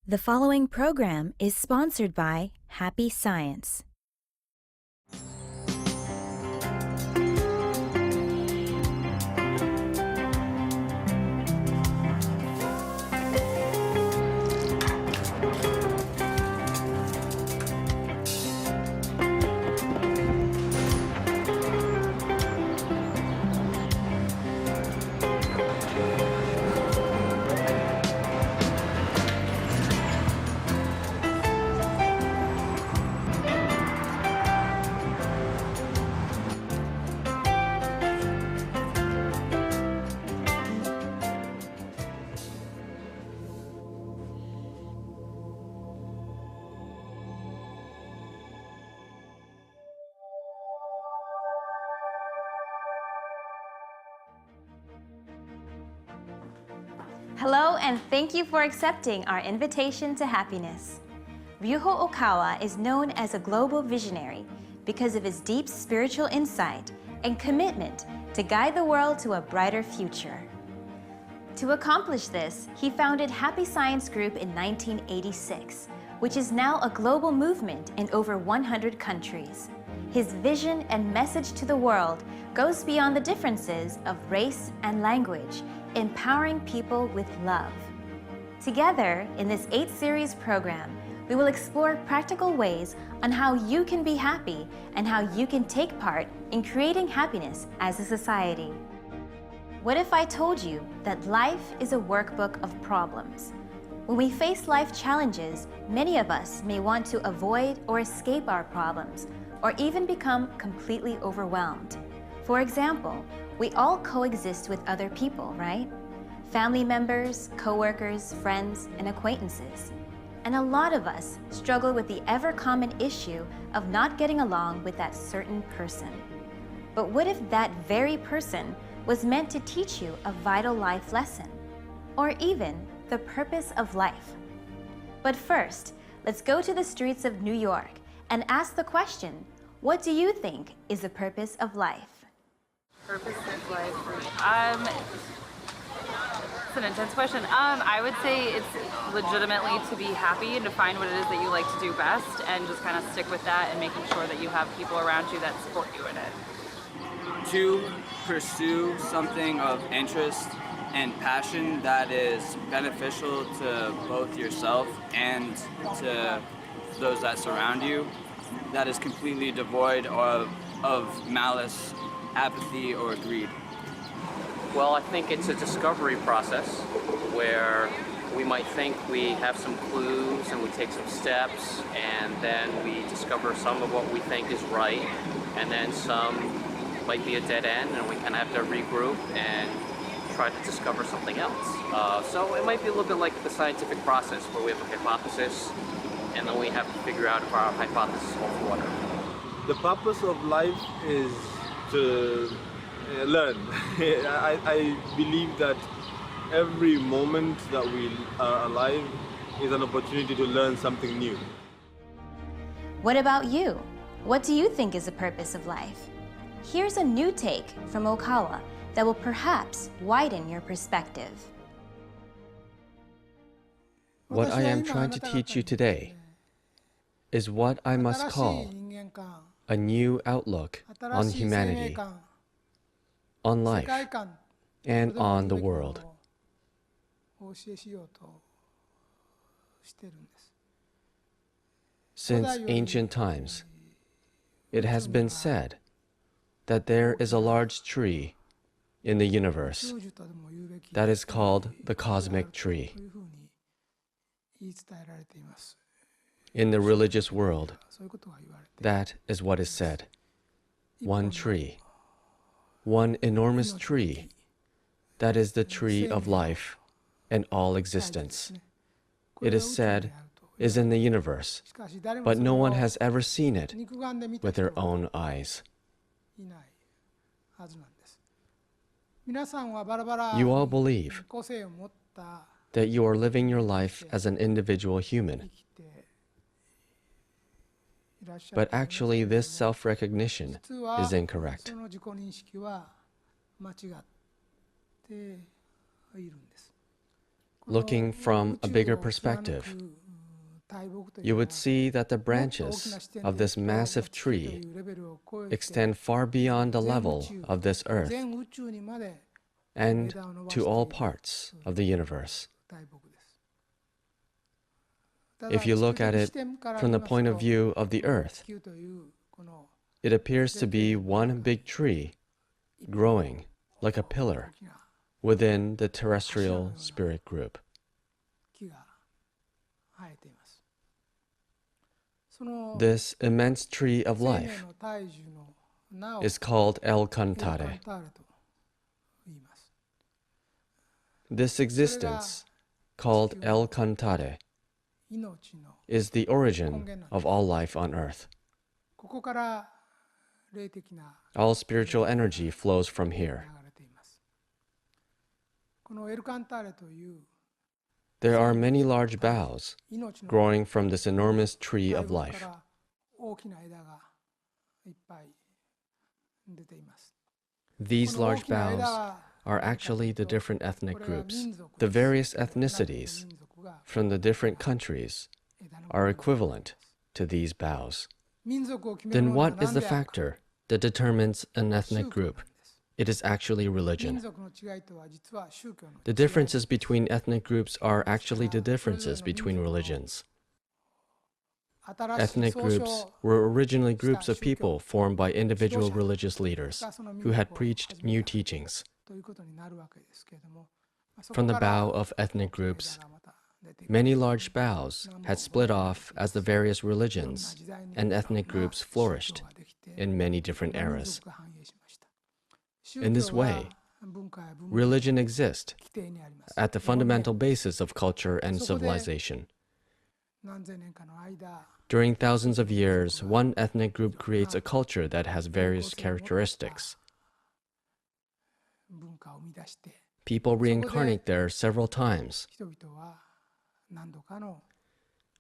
The following program is sponsored by Happy Science. Hello, and thank you for accepting our invitation to happiness. Ryuho Okawa is known as a global visionary because of his deep spiritual insight and commitment to guide the world to a brighter future. To accomplish this, he founded Happy Science Group in 1986, which is now a global movement in over 100 countries. His vision and message to the world goes beyond the differences of race and language, empowering people with love. Together, in this 8-series program, we will explore practical ways on how you can be happy and how you can take part in creating happiness as a society. What if I told you that life is a workbook of problems? When we face life challenges, many of us may want to avoid or escape our problems, or even become completely overwhelmed. For example, we all coexist with other people, right? Family members, coworkers, friends, and acquaintances. And a lot of us struggle with the ever-common issue of not getting along with that certain person. But what if that very person was meant to teach you a vital life lesson? Or even the purpose of life? But first, let's go to the streets of New York and ask the question, what do you think is the purpose of life? Purpose of life. It's an intense question. I would say it's legitimately to be happy and to find what it is that you like to do best and just kind of stick with that and making sure that you have people around you that support you in it. To pursue something of interest and passion that is beneficial to both yourself and to those that surround you, that is completely devoid of malice, apathy, or greed. Well, I think it's a discovery process where we might think we have some clues and we take some steps and then we discover some of what we think is right, and then some might be a dead end and we kind of have to regroup and try to discover something else. So it might be a little bit like the scientific process where we have a hypothesis and then we have to figure out if our hypothesis holds water. The purpose of life is to learn. I believe that every moment that we are alive is an opportunity to learn something new. What about you? What do you think is the purpose of life? Here's a new take from Okawa that will perhaps widen your perspective. What I am trying to teach you today is what I must call a new outlook on humanity, on life, and on the world. Since ancient times, it has been said that there is a large tree in the universe that is called the cosmic tree. In the religious world, that is what is said. One tree, one enormous tree, that is the tree of life and all existence. It is said is in the universe, but no one has ever seen it with their own eyes. You all believe that you are living your life as an individual human. But actually, this self-recognition is incorrect. Looking from a bigger perspective, you would see that the branches of this massive tree extend far beyond the level of this earth and to all parts of the universe. If you look at it from the point of view of the earth, it appears to be one big tree growing like a pillar within the terrestrial spirit group. This immense tree of life is called El Cantare. This existence, called El Cantare, is the origin of all life on earth. All spiritual energy flows from here. There are many large boughs growing from this enormous tree of life. These large boughs are actually the different ethnic groups. The various ethnicities from the different countries are equivalent to these boughs. Then what is the factor that determines an ethnic group? It is actually religion. The differences between ethnic groups are actually the differences between religions. Ethnic groups were originally groups of people formed by individual religious leaders who had preached new teachings. From the bough of ethnic groups, many large boughs had split off as the various religions and ethnic groups flourished in many different eras. In this way, religion exists at the fundamental basis of culture and civilization. During thousands of years, one ethnic group creates a culture that has various characteristics. People reincarnate there several times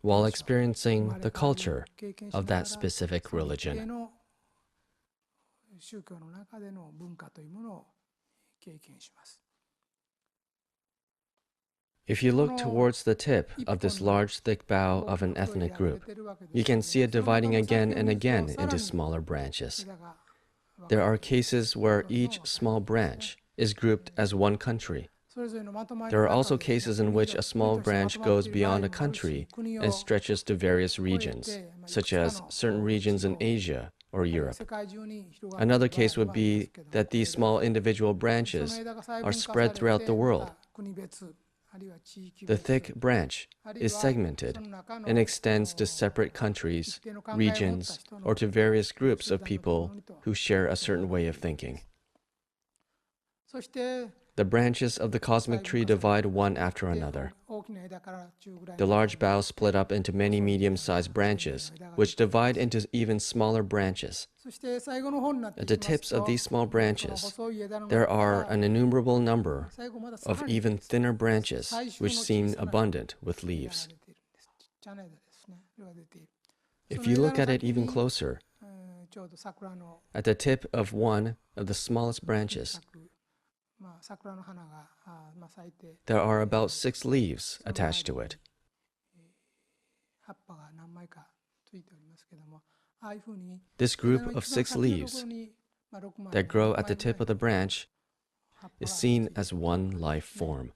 while experiencing the culture of that specific religion. If you look towards the tip of this large, thick bough of an ethnic group, you can see it dividing again and again into smaller branches. There are cases where each small branch is grouped as one country. There are also cases in which a small branch goes beyond a country and stretches to various regions, such as certain regions in Asia or Europe. Another case would be that these small individual branches are spread throughout the world. The thick branch is segmented and extends to separate countries, regions, or to various groups of people who share a certain way of thinking. The branches of the cosmic tree divide one after another. The large boughs split up into many medium-sized branches, which divide into even smaller branches. At the tips of these small branches, there are an innumerable number of even thinner branches, which seem abundant with leaves. If you look at it even closer, at the tip of one of the smallest branches, there are about 6 leaves attached to it. This group of 6 leaves that grow at the tip of the branch is seen as one life form.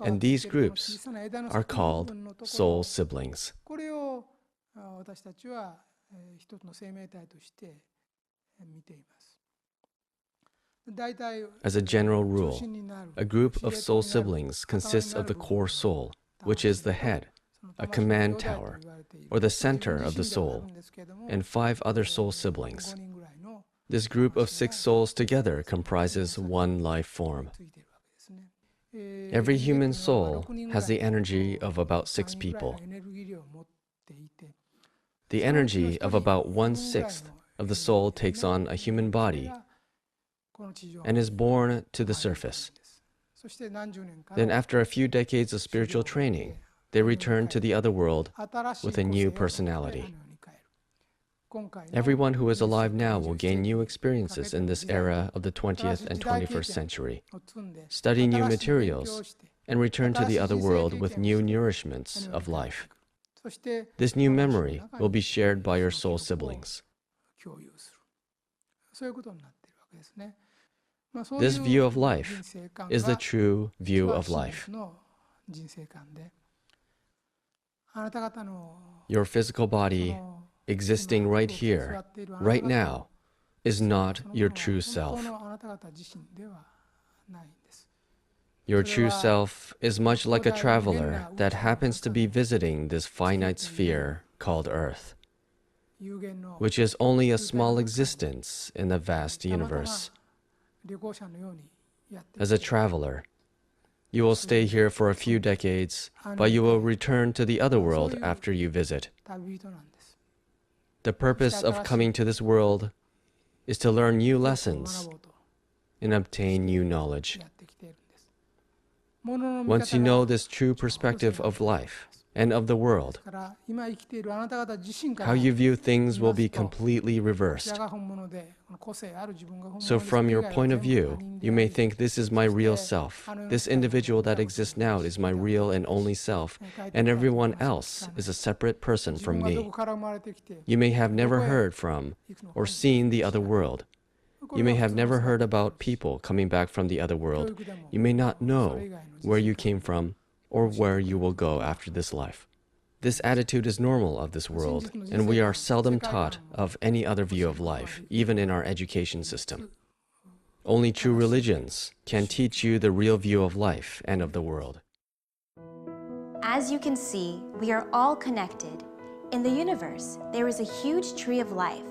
And these groups are called soul siblings. As a general rule, a group of soul siblings consists of the core soul, which is the head, a command tower, or the center of the soul, and 5 other soul siblings. This group of 6 souls together comprises one life form. Every human soul has the energy of about 6 people. The energy of about 1/6 of the soul takes on a human body and is born to the surface. Then after a few decades of spiritual training, they return to the other world with a new personality. Everyone who is alive now will gain new experiences in this era of the 20th and 21st century, study new materials, and return to the other world with new nourishments of life. This new memory will be shared by your soul siblings. This view of life is the true view of life. Your physical body, existing right here, right now, is not your true self. Your true self is much like a traveler that happens to be visiting this finite sphere called Earth, which is only a small existence in the vast universe. As a traveler, you will stay here for a few decades, but you will return to the other world after you visit. The purpose of coming to this world is to learn new lessons and obtain new knowledge. Once you know this true perspective of life and of the world, how you view things will be completely reversed. So from your point of view, you may think this is my real self. This individual that exists now is my real and only self, and everyone else is a separate person from me. You may have never heard from or seen the other world. You may have never heard about people coming back from the other world. You may not know where you came from or where you will go after this life. This attitude is normal of this world, and we are seldom taught of any other view of life, even in our education system. Only true religions can teach you the real view of life and of the world. As you can see, we are all connected. In the universe, there is a huge tree of life,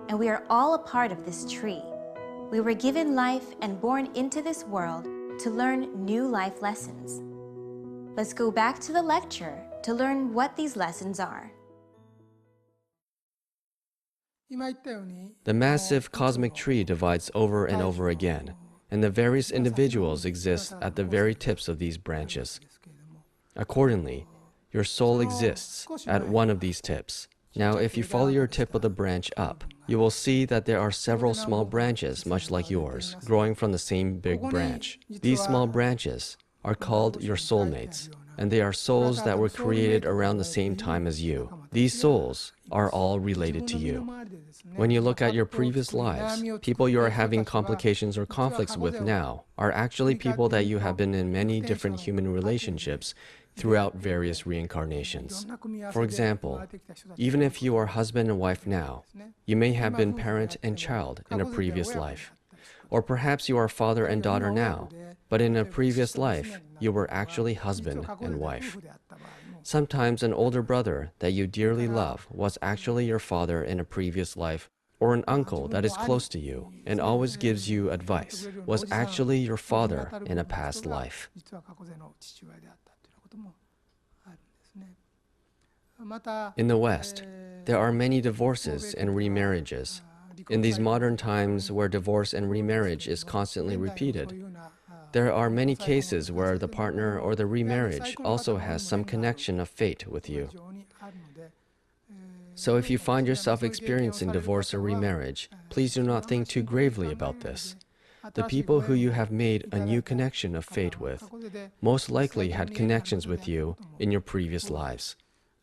and we are all a part of this tree. We were given life and born into this world to learn new life lessons. Let's go back to the lecture to learn what these lessons are. The massive cosmic tree divides over and over again, and the various individuals exist at the very tips of these branches. Accordingly, your soul exists at one of these tips. Now, if you follow your tip of the branch up, you will see that there are several small branches, much like yours, growing from the same big branch. These small branches are called your soulmates, and they are souls that were created around the same time as you. These souls are all related to you. When you look at your previous lives, people you are having complications or conflicts with now are actually people that you have been in many different human relationships throughout various reincarnations. For example, even if you are husband and wife now, you may have been parent and child in a previous life. Or perhaps you are father and daughter now, but in a previous life, you were actually husband and wife. Sometimes an older brother that you dearly love was actually your father in a previous life, or an uncle that is close to you and always gives you advice was actually your father in a past life. In the West, there are many divorces and remarriages. In these modern times where divorce and remarriage is constantly repeated, there are many cases where the partner or the remarriage also has some connection of fate with you. So if you find yourself experiencing divorce or remarriage, please do not think too gravely about this. The people who you have made a new connection of fate with most likely had connections with you in your previous lives.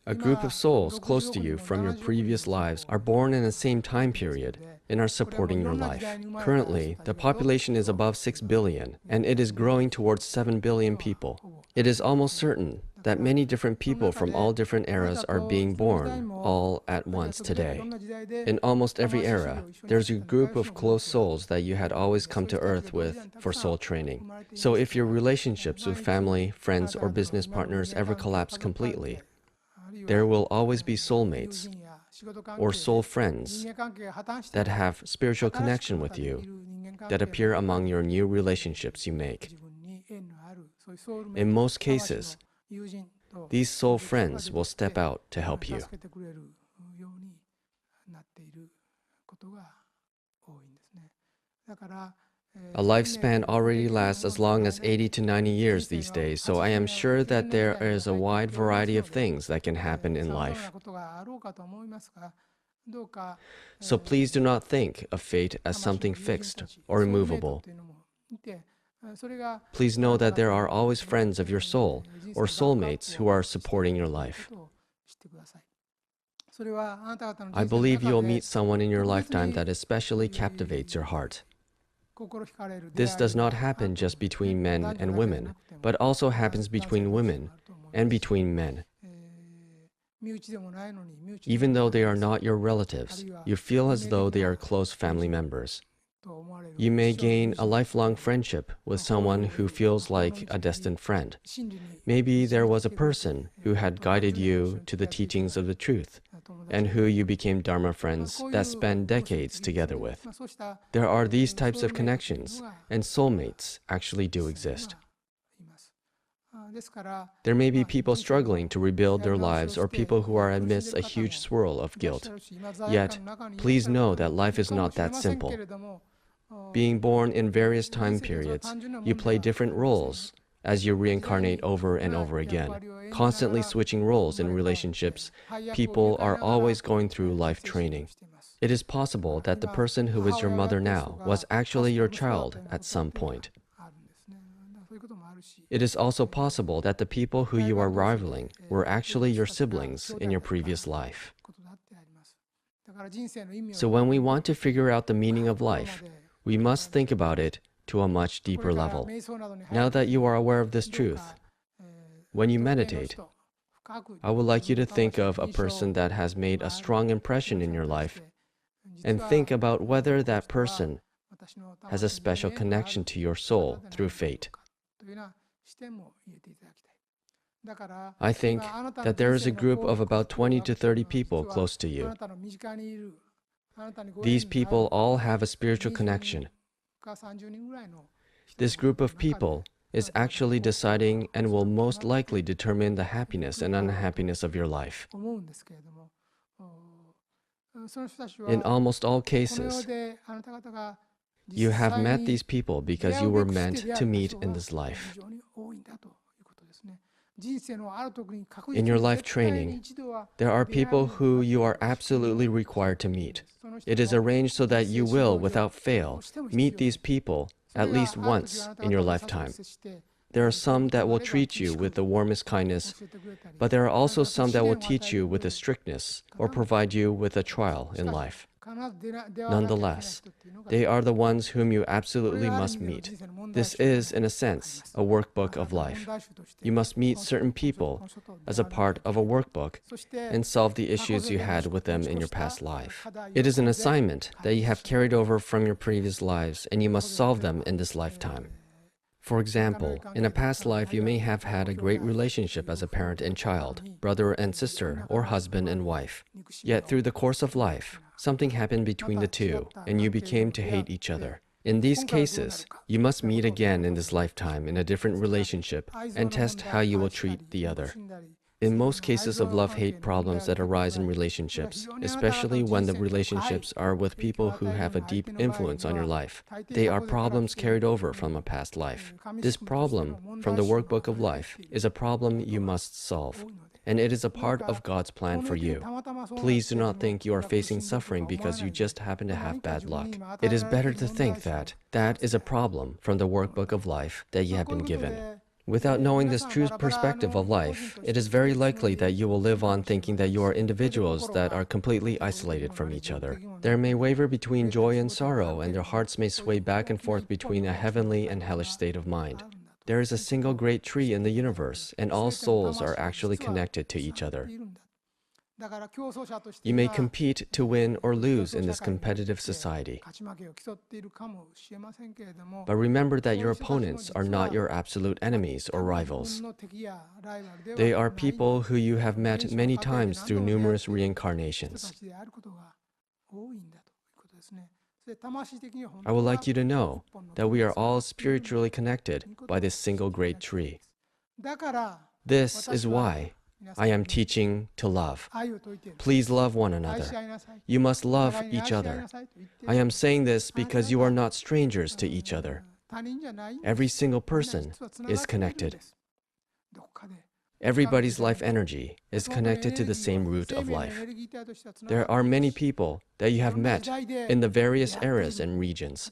A group of souls close to you from your previous lives are born in the same time period and are supporting your life. Currently, the population is above 6 billion, and it is growing towards 7 billion people. It is almost certain that many different people from all different eras are being born all at once today. In almost every era, there's a group of close souls that you had always come to Earth with for soul training. So if your relationships with family, friends, or business partners ever collapse completely, there will always be soulmates or soul friends that have spiritual connection with you that appear among your new relationships you make. In most cases, these soul friends will step out to help you. A lifespan already lasts as long as 80 to 90 years these days, so I am sure that there is a wide variety of things that can happen in life. So please do not think of fate as something fixed or immovable. Please know that there are always friends of your soul or soulmates who are supporting your life. I believe you'll meet someone in your lifetime that especially captivates your heart. This does not happen just between men and women, but also happens between women and between men. Even though they are not your relatives, you feel as though they are close family members. You may gain a lifelong friendship with someone who feels like a distant friend. Maybe there was a person who had guided you to the teachings of the truth, and who you became Dharma friends that spend decades together with. There are these types of connections, and soulmates actually do exist. There may be people struggling to rebuild their lives or people who are amidst a huge swirl of guilt. Yet, please know that life is not that simple. Being born in various time periods, you play different roles as you reincarnate over and over again, constantly switching roles in relationships. People are always going through life training. It is possible that the person who is your mother now was actually your child at some point. It is also possible that the people who you are rivaling were actually your siblings in your previous life. So when we want to figure out the meaning of life, we must think about it to a much deeper level. Now that you are aware of this truth, when you meditate, I would like you to think of a person that has made a strong impression in your life and think about whether that person has a special connection to your soul through fate. I think that there is a group of about 20 to 30 people close to you. These people all have a spiritual connection. This group of people is actually deciding and will most likely determine the happiness and unhappiness of your life. In almost all cases, you have met these people because you were meant to meet in this life. In your life training, there are people who you are absolutely required to meet. It is arranged so that you will, without fail, meet these people at least once in your lifetime. There are some that will treat you with the warmest kindness, but there are also some that will teach you with a strictness or provide you with a trial in life. Nonetheless, they are the ones whom you absolutely must meet. This is, in a sense, a workbook of life. You must meet certain people as a part of a workbook and solve the issues you had with them in your past life. It is an assignment that you have carried over from your previous lives, and you must solve them in this lifetime. For example, in a past life, you may have had a great relationship as a parent and child, brother and sister, or husband and wife. Yet through the course of life, something happened between the two, and you became to hate each other. In these cases, you must meet again in this lifetime in a different relationship and test how you will treat the other. In most cases of love-hate problems that arise in relationships, especially when the relationships are with people who have a deep influence on your life, they are problems carried over from a past life. This problem from the workbook of life is a problem you must solve, and it is a part of God's plan for you. Please do not think you are facing suffering because you just happen to have bad luck. It is better to think that that is a problem from the workbook of life that you have been given. Without knowing this true perspective of life, it is very likely that you will live on thinking that you are individuals that are completely isolated from each other. There may waver between joy and sorrow, and their hearts may sway back and forth between a heavenly and hellish state of mind. There is a single great tree in the universe, and all souls are actually connected to each other. You may compete to win or lose in this competitive society. But remember that your opponents are not your absolute enemies or rivals. They are people who you have met many times through numerous reincarnations. I would like you to know that we are all spiritually connected by this single great tree. This is why I am teaching to love. Please love one another. You must love each other. I am saying this because you are not strangers to each other. Every single person is connected. Everybody's life energy is connected to the same root of life. There are many people that you have met in the various eras and regions.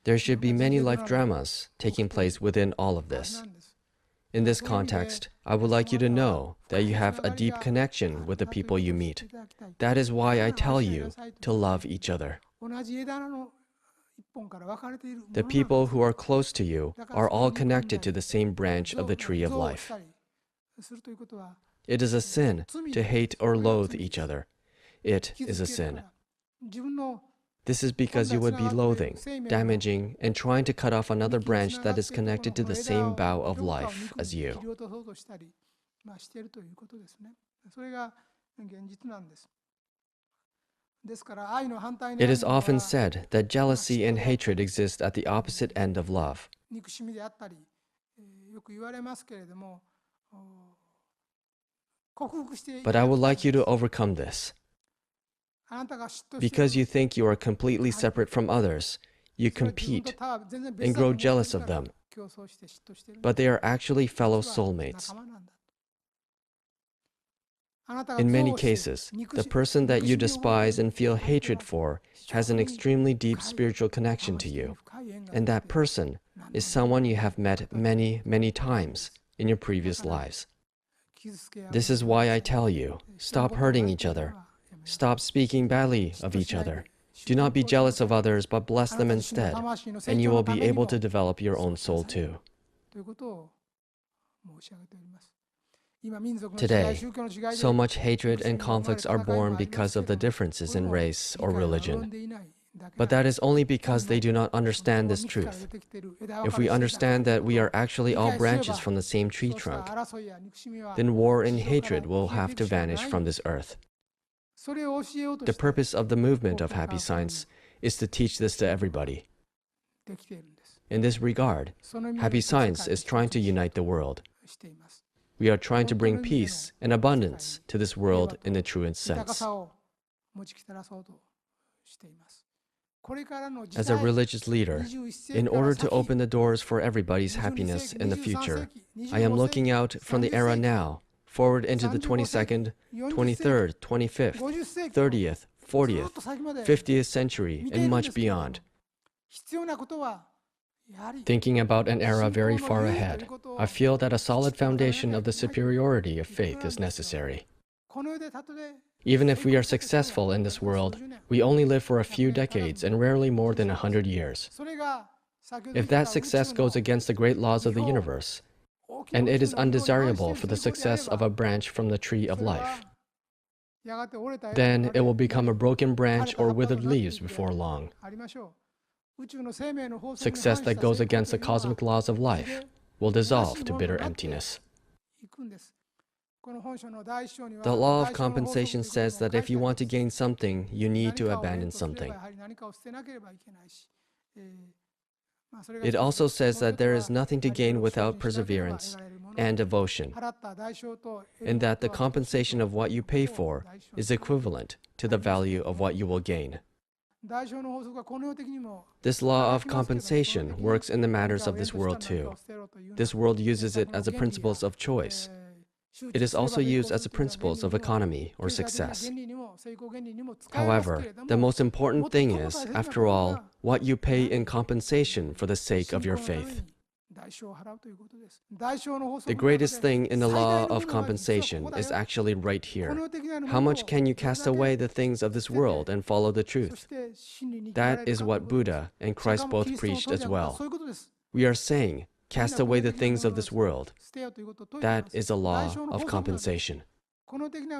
There should be many life dramas taking place within all of this. In this context, I would like you to know that you have a deep connection with the people you meet. That is why I tell you to love each other. The people who are close to you are all connected to the same branch of the tree of life. It is a sin to hate or loathe each other. It is a sin. This is because you would be loathing, damaging, and trying to cut off another branch that is connected to the same bough of life as you. It is often said that jealousy and hatred exist at the opposite end of love. But I would like you to overcome this. Because you think you are completely separate from others, you compete and grow jealous of them. But they are actually fellow soulmates. In many cases, the person that you despise and feel hatred for has an extremely deep spiritual connection to you. And that person is someone you have met many, many times in your previous lives. This is why I tell you, stop hurting each other. Stop speaking badly of each other. Do not be jealous of others, but bless them instead, and you will be able to develop your own soul too. Today, so much hatred and conflicts are born because of the differences in race or religion. But that is only because they do not understand this truth. If we understand that we are actually all branches from the same tree trunk, then war and hatred will have to vanish from this earth. The purpose of the movement of Happy Science is to teach this to everybody. In this regard, Happy Science is trying to unite the world. We are trying to bring peace and abundance to this world in the truest sense. As a religious leader, in order to open the doors for everybody's happiness in the future, I am looking out from the era now, forward into the 22nd, 23rd, 25th, 30th, 40th, 50th century, and much beyond. Thinking about an era very far ahead, I feel that a solid foundation of the superiority of faith is necessary. Even if we are successful in this world, we only live for a few decades and rarely more than 100 years. If that success goes against the great laws of the universe, and it is undesirable for the success of a branch from the tree of life, then it will become a broken branch or withered leaves before long. Success that goes against the cosmic laws of life will dissolve to bitter emptiness. The law of compensation says that if you want to gain something, you need to abandon something. It also says that there is nothing to gain without perseverance and devotion, and that the compensation of what you pay for is equivalent to the value of what you will gain. This law of compensation works in the matters of this world too. This world uses it as a principle of choice. It is also used as a principle of economy or success. However, the most important thing is, after all, what you pay in compensation for the sake of your faith. The greatest thing in the law of compensation is actually right here. How much can you cast away the things of this world and follow the truth? That is what Buddha and Christ both preached as well. We are saying, cast away the things of this world. That is a law of compensation.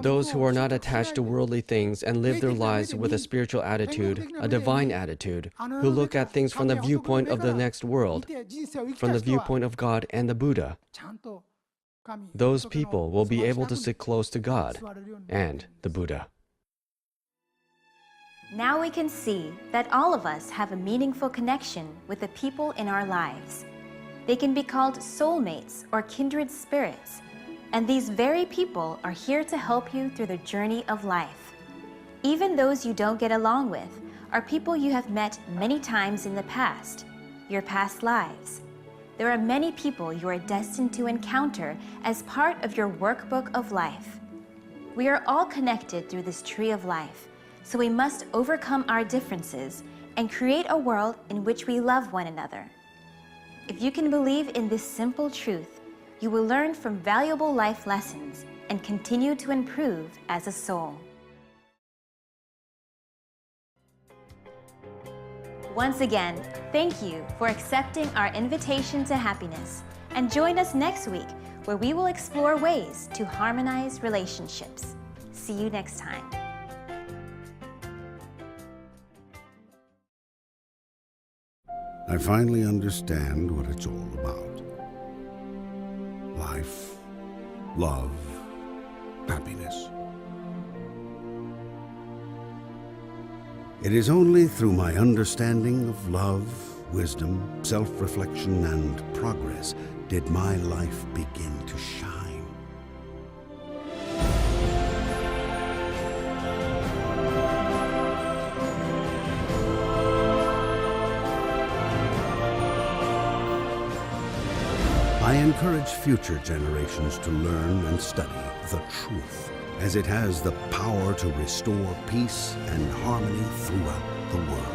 Those who are not attached to worldly things and live their lives with a spiritual attitude, a divine attitude, who look at things from the viewpoint of the next world, from the viewpoint of God and the Buddha, those people will be able to sit close to God and the Buddha. Now we can see that all of us have a meaningful connection with the people in our lives. They can be called soulmates or kindred spirits. And these very people are here to help you through the journey of life. Even those you don't get along with are people you have met many times in the past, your past lives. There are many people you are destined to encounter as part of your workbook of life. We are all connected through this tree of life, so we must overcome our differences and create a world in which we love one another. If you can believe in this simple truth, you will learn from valuable life lessons and continue to improve as a soul. Once again, thank you for accepting our invitation to happiness, and join us next week where we will explore ways to harmonize relationships. See you next time. I finally understand what it's all about. Life, love, happiness. It is only through my understanding of love, wisdom, self-reflection, and progress did my life begin to shine. I encourage future generations to learn and study the truth, as it has the power to restore peace and harmony throughout the world.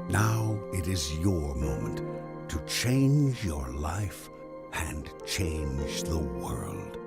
Now it is your moment to change your life and change the world.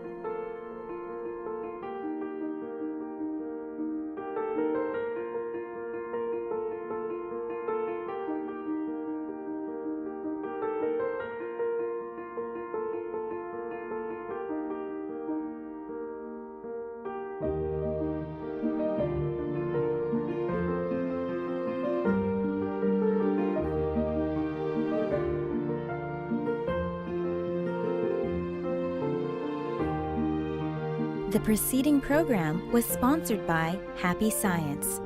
The preceding program was sponsored by Happy Science.